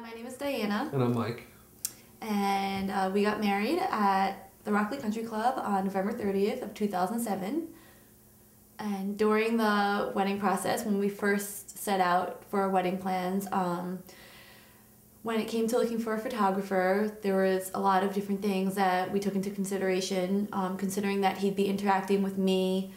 my name is Diana. And I'm Mike. And we got married at the Rockley Country Club on November 30th of 2007. And during the wedding process, when we first set out for our wedding plans, when it came to looking for a photographer, there was a lot of different things that we took into consideration, considering that he'd be interacting with me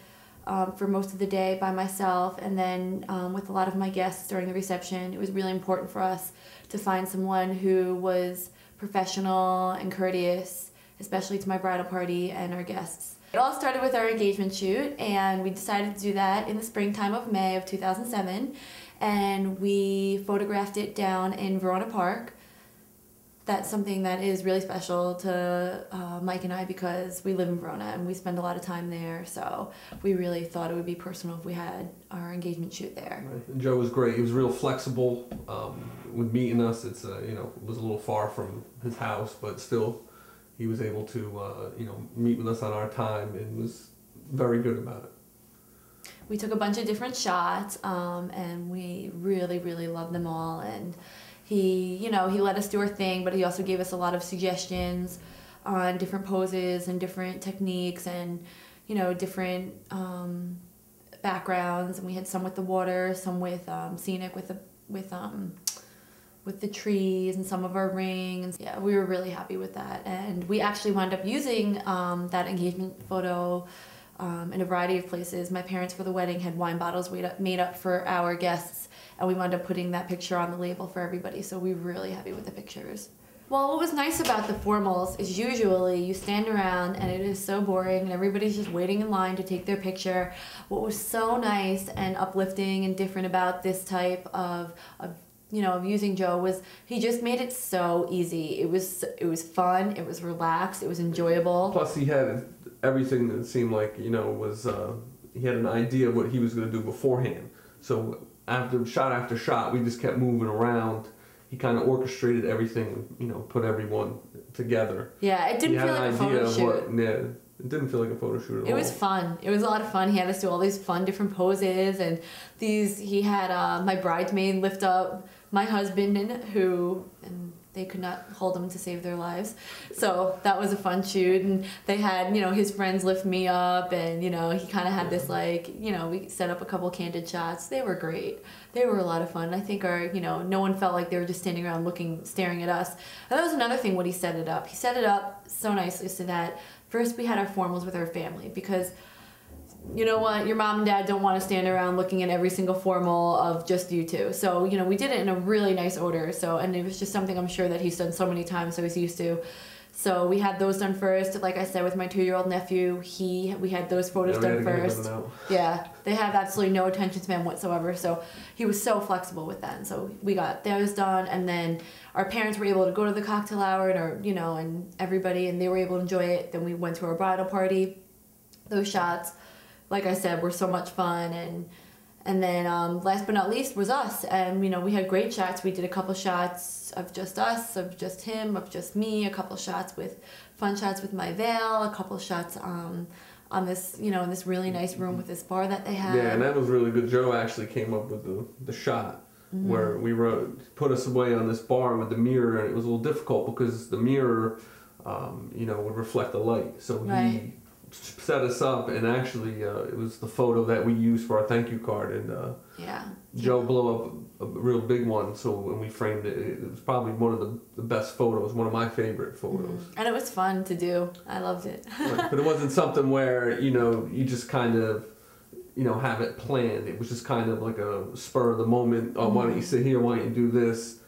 for most of the day by myself, and then with a lot of my guests during the reception. It was really important for us to find someone who was professional and courteous, especially to my bridal party and our guests. It all started with our engagement shoot, and we decided to do that in the springtime of May of 2007, and we photographed it down in Verona Park. That's something that is really special to Mike and I because we live in Verona and we spend a lot of time there, so we really thought it would be personal if we had our engagement shoot there. Right. And Joe was great. He was real flexible with meeting us. It's it was a little far from his house, but still he was able to meet with us on our time and was very good about it. We took a bunch of different shots and we really loved them all, and he let us do our thing, but he also gave us a lot of suggestions on different poses and different techniques and, different backgrounds. And we had some with the water, some with scenic with the trees, and some of our rings. Yeah, we were really happy with that. And we actually wound up using that engagement photo in a variety of places. My parents for the wedding had wine bottles made up for our guests, and we wound up putting that picture on the label for everybody, so we were really happy with the pictures. Well, what was nice about the formals is usually you stand around and it is so boring and everybody's just waiting in line to take their picture. What was so nice and uplifting and different about this type of using Joe was he just made it so easy. It was fun, it was relaxed, it was enjoyable. Plus he had everything that seemed like, was, he had an idea of what he was going to do beforehand. So after shot, we just kept moving around. He kind of orchestrated everything, put everyone together. Yeah, it didn't feel like a photo shoot. It didn't feel like a photo shoot at all. It was fun. It was a lot of fun. He had us do all these fun different poses, and he had my bridesmaid lift up my husband, and they could not hold him to save their lives. So that was a fun shoot, and they had, his friends lift me up, and, he kind of had this, we set up a couple candid shots. They were great. They were a lot of fun. I think no one felt like they were just standing around staring at us. And that was another thing when he set it up. He set it up so nicely so that first we had our formals with our family, because you know what, your mom and dad don't want to stand around looking at every single formal of just you two. So, we did it in a really nice order. So, and it was just something I'm sure that he's done so many times, so he's used to. So we had those done first. Like I said, with my 2-year-old nephew, we had those photos done first. Yeah, they have absolutely no attention span whatsoever. So he was so flexible with that. And so we got those done, and then our parents were able to go to the cocktail hour, and everybody, and they were able to enjoy it. Then we went to our bridal party. Those shots, like I said, were so much fun, and then last but not least was us, and we had great shots. We did a couple shots of just us, of just him, of just me, a couple shots with fun shots with my veil, a couple shots on this in this really nice room with this bar that they had. Yeah, and that was really good. Joe actually came up with the shot where we put us away on this bar with the mirror, and it was a little difficult because the mirror would reflect the light, so he set us up, and actually it was the photo that we used for our thank you card, and Joe blew up a real big one, so when we framed it, it was probably one of the best photos, one of my favorite photos. And it was fun to do. I loved it. Right. But it wasn't something where you just kind of have it planned. It was just kind of like a spur of the moment. Oh, why don't you sit here, why don't you do this?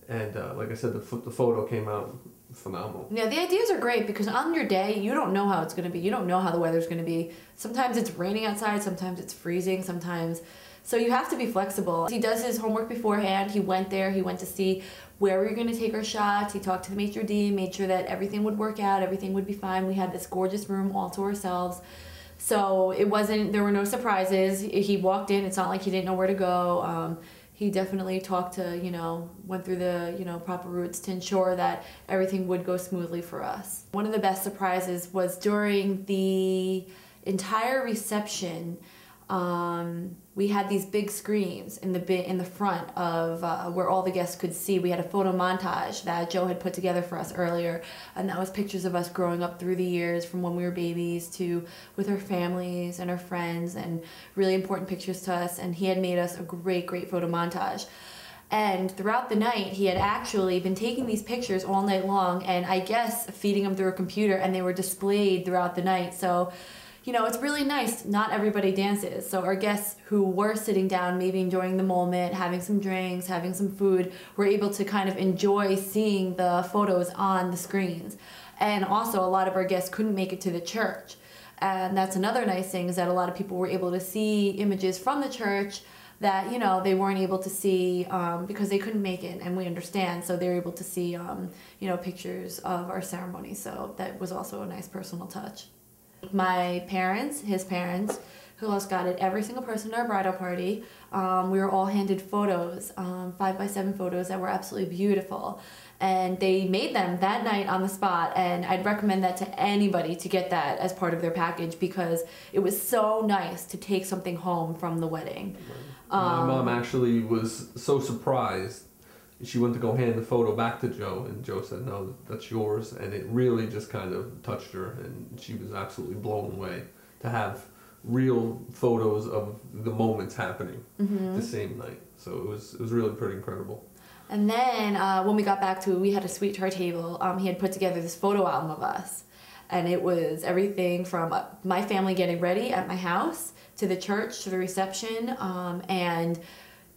And like I said, the photo came out phenomenal. Yeah, the ideas are great because on your day, you don't know how it's going to be. You don't know how the weather's going to be. Sometimes it's raining outside, sometimes it's freezing, so you have to be flexible. He does his homework beforehand. He went there, he went to see where we were going to take our shots. He talked to the maitre d', made sure that everything would work out, everything would be fine. We had this gorgeous room all to ourselves. So there were no surprises. He walked in, it's not like he didn't know where to go. He definitely talked to, went through the, proper routes to ensure that everything would go smoothly for us. One of the best surprises was during the entire reception, we had these big screens in the front of where all the guests could see. We had a photo montage that Joe had put together for us earlier, and that was pictures of us growing up through the years, from when we were babies to with our families and our friends, and really important pictures to us. And he had made us a great photo montage. And throughout the night, he had actually been taking these pictures all night long, and I guess feeding them through a computer, and they were displayed throughout the night. So, you know, it's really nice. Not everybody dances. So our guests who were sitting down, maybe enjoying the moment, having some drinks, having some food, were able to kind of enjoy seeing the photos on the screens. And also, a lot of our guests couldn't make it to the church. And that's another nice thing, is that a lot of people were able to see images from the church that, you know, they weren't able to see because they couldn't make it, and we understand. So they were able to see, you know, pictures of our ceremony. So that was also a nice personal touch. My parents, his parents, who else got it? Every single person at our bridal party. We were all handed photos, 5x7 photos that were absolutely beautiful. And they made them that night on the spot, and I'd recommend that to anybody to get that as part of their package, because it was so nice to take something home from the wedding. My mom actually was so surprised. She went to go hand the photo back to Joe, and Joe said, "No, that's yours." And it really just kind of touched her, and she was absolutely blown away to have real photos of the moments happening the same night. So it was really pretty incredible. And then when we got back to it, we had a suite to our table. He had put together this photo album of us. And it was everything from my family getting ready at my house, to the church, to the reception. And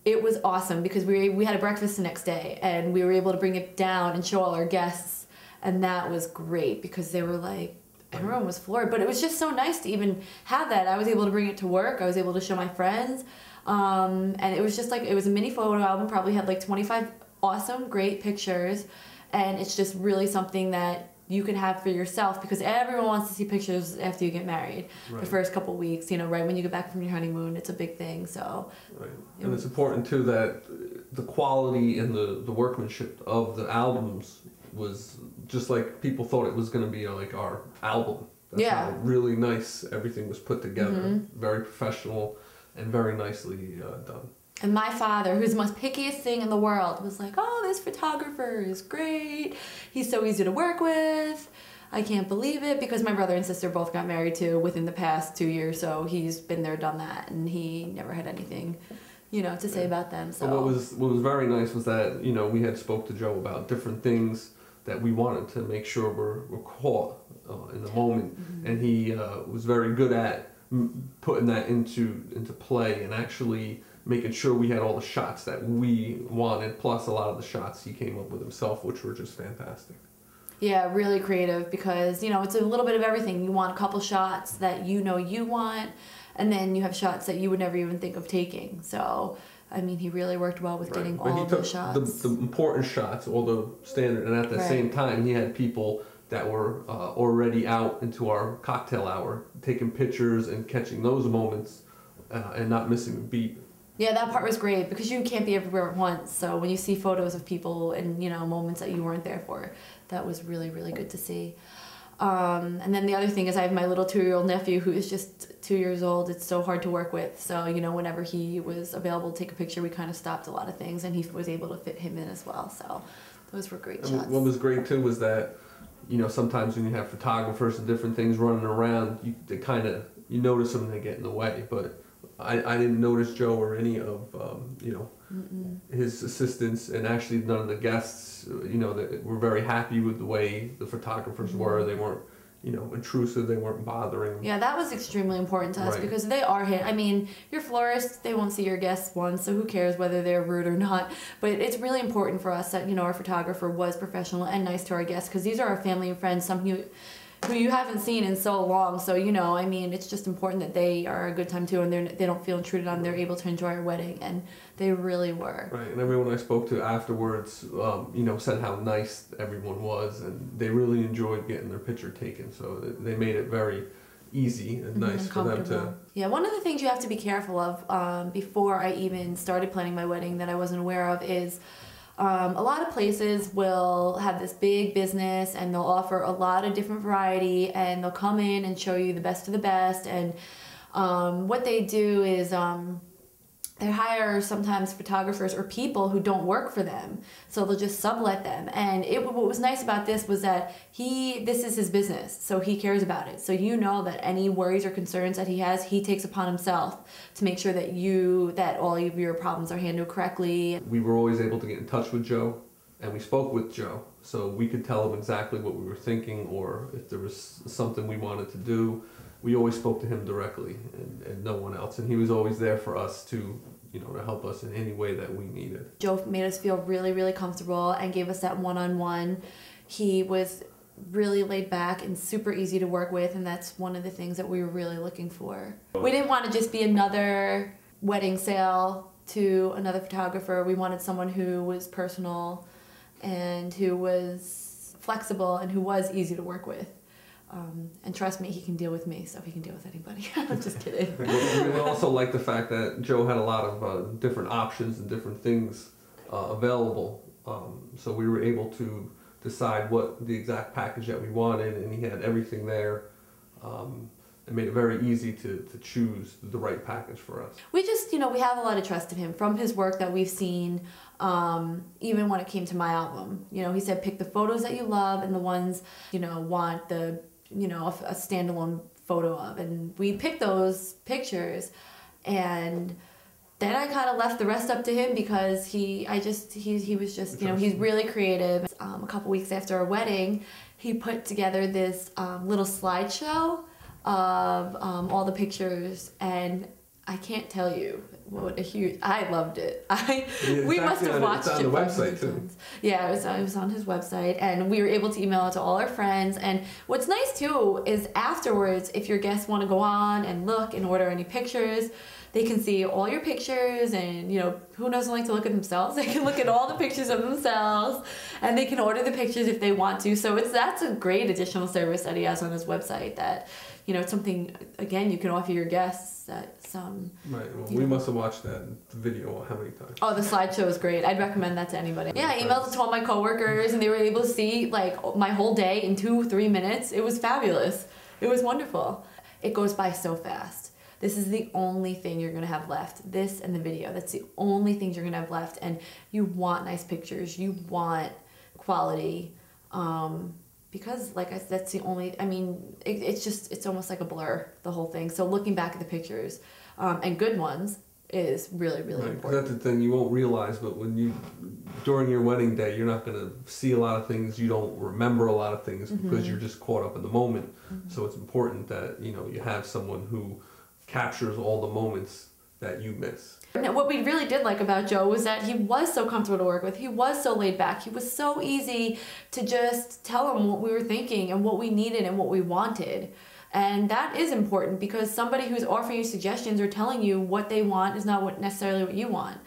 it was awesome, because we had a breakfast the next day, and we were able to bring it down and show all our guests. And that was great, because they were like, everyone was floored. But it was just so nice to even have that. I was able to bring it to work. I was able to show my friends. And it was just like, it was a mini photo album, probably had like 25 awesome, great pictures. And it's just really something that you can have for yourself, because everyone wants to see pictures after you get married. Right. The first couple weeks, you know, right when you get back from your honeymoon, it's a big thing. So, right. And it's important too that the quality and the workmanship of the albums was just like people thought it was going to be like our album. That's how really nice everything was put together. Very professional and very nicely done. And my father, who's the most pickiest thing in the world, was like, "Oh, this photographer is great. He's so easy to work with. I can't believe it," because my brother and sister both got married too within the past 2 years, so he's been there, done that, and he never had anything, you know, to say about them. So what was very nice was that, you know, we had spoke to Joe about different things that we wanted to make sure were caught in the moment, and he was very good at putting that into play and actually making sure we had all the shots that we wanted, plus a lot of the shots he came up with himself, which were just fantastic. Yeah, really creative, because, you know, it's a little bit of everything. You want a couple shots that you know you want, and then you have shots that you would never even think of taking. So, I mean, he really worked well with getting all the shots. The important shots, all the standard, and at the same time, he had people that were already out into our cocktail hour, taking pictures and catching those moments and not missing a beat. Yeah, that part was great, because you can't be everywhere at once. So when you see photos of people and, you know, moments that you weren't there for, that was really, really good to see. And then the other thing is, I have my little 2-year-old nephew who is just 2 years old. It's so hard to work with. So, you know, whenever he was available to take a picture, we kind of stopped a lot of things, and he was able to fit him in as well. So those were great shots. What was great too was that, you know, sometimes when you have photographers and different things running around, you notice them and they get in the way. But I didn't notice Joe or any of you know, his assistants, and actually none of the guests, you know, that were very happy with the way the photographers were. They weren't, you know, intrusive. They weren't bothering them. Yeah, that was extremely important to us, because they are hit. I mean, your florist, they won't see your guests once, so who cares whether they're rude or not. But it's really important for us that, you know, our photographer was professional and nice to our guests, because these are our family and friends, some who you haven't seen in so long. So, you know, I mean, it's just important that they are a good time too, and they don't feel intruded on. They're able to enjoy our wedding, and they really were. Right, and everyone I spoke to afterwards, you know, said how nice everyone was, and they really enjoyed getting their picture taken. So they made it very easy and nice for them to. Yeah, one of the things you have to be careful of before I even started planning my wedding that I wasn't aware of is, a lot of places will have this big business, and they'll offer a lot of different variety, and they'll come in and show you the best of the best, and What they do is they hire sometimes photographers or people who don't work for them, so they'll just sublet them. And what was nice about this was that this is his business, so he cares about it. So you know that any worries or concerns that he has, he takes upon himself to make sure that all of your problems are handled correctly. We were always able to get in touch with Joe, and we spoke with Joe, so we could tell him exactly what we were thinking, or if there was something we wanted to do. We always spoke to him directly and no one else, and he was always there for us to help us in any way that we needed. Joe made us feel really, really comfortable and gave us that one-on-one. He was really laid back and super easy to work with, and that's one of the things that we were really looking for. We didn't want to just be another wedding sale to another photographer. We wanted someone who was personal and who was flexible and who was easy to work with. And trust me, he can deal with me, so he can deal with anybody. I'm just kidding. We also like the fact that Joe had a lot of different options and different things available. So we were able to decide what the exact package that we wanted, and he had everything there. It made it very easy to choose the right package for us. We just, we have a lot of trust in him from his work that we've seen, even when it came to my album. He said, pick the photos that you love and the ones, want the, a standalone photo of. And we picked those pictures, and then I kind of left the rest up to him because he was just, he's really creative. A couple weeks after our wedding, he put together this little slideshow of all the pictures, and I can't tell you what a huge, I loved it. We must have watched it. It's on the website too. Yeah, it was on his website, and we were able to email it to all our friends. And what's nice too is afterwards, if your guests want to go on and look and order any pictures, they can see all your pictures, and who doesn't like to look at themselves? They can look at all the pictures of themselves, and they can order the pictures if they want to. So that's a great additional service that he has on his website. That it's something, again, you can offer your guests that some. Right. Well, we must have watched that video how many times? Oh, the slideshow is great. I'd recommend that to anybody. Yeah, I emailed it to all my coworkers, and they were able to see my whole day in 2-3 minutes. It was fabulous. It was wonderful. It goes by so fast. This is the only thing you're going to have left. This and the video. That's the only things you're going to have left. And you want nice pictures. You want quality. Because, like I said, that's the only... it's almost like a blur, the whole thing. So looking back at the pictures, and good ones, is really, really important. Because that's the thing you won't realize, but during your wedding day, you're not going to see a lot of things. You don't remember a lot of things because you're just caught up in the moment. So it's important that, you have someone who captures all the moments that you miss. And what we really did like about Joe was that he was so comfortable to work with. He was so laid back. He was so easy to just tell him what we were thinking and what we needed and what we wanted. And that is important, because somebody who's offering you suggestions or telling you what they want is not necessarily what you want.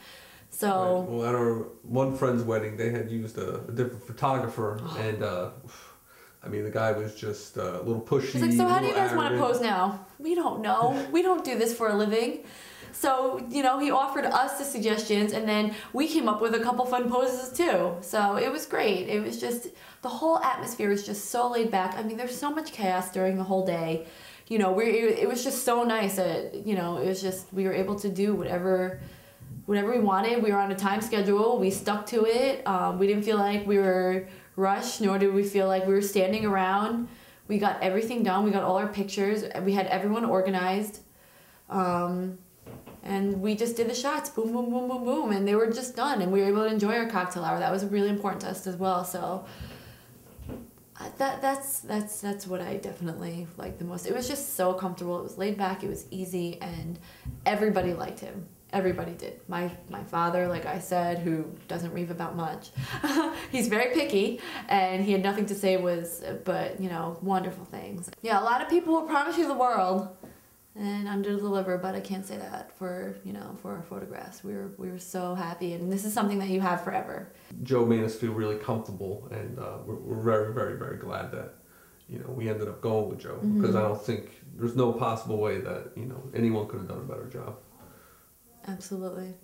So. Right. Well, at our one friend's wedding, they had used a different photographer, and the guy was just a little pushy. He's like, so how do you guys want to pose now? We don't know. We don't do this for a living. So, he offered us the suggestions, and then we came up with a couple fun poses too. So it was great. It was just, the whole atmosphere was just so laid back. There's so much chaos during the whole day. It was just so nice that, it was just, we were able to do whatever we wanted. We were on a time schedule. We stuck to it. We didn't feel like we were rushed, nor did we feel like we were standing around. We got everything done. We got all our pictures. We had everyone organized. And we just did the shots, boom, boom, boom, boom, boom, and they were just done, and we were able to enjoy our cocktail hour. That was really important to us as well. So that's what I definitely liked the most. It was just so comfortable. It was laid back. It was easy, and everybody liked him. Everybody did. My father, like I said, who doesn't rave about much, he's very picky, and he had nothing to say but wonderful things. Yeah, a lot of people will promise you the world and under-deliver, but I can't say that for our photographs. We were so happy, and this is something that you have forever. Joe made us feel really comfortable, and we're very, very, very glad that we ended up going with Joe, because I don't think there's no possible way that anyone could have done a better job. Absolutely.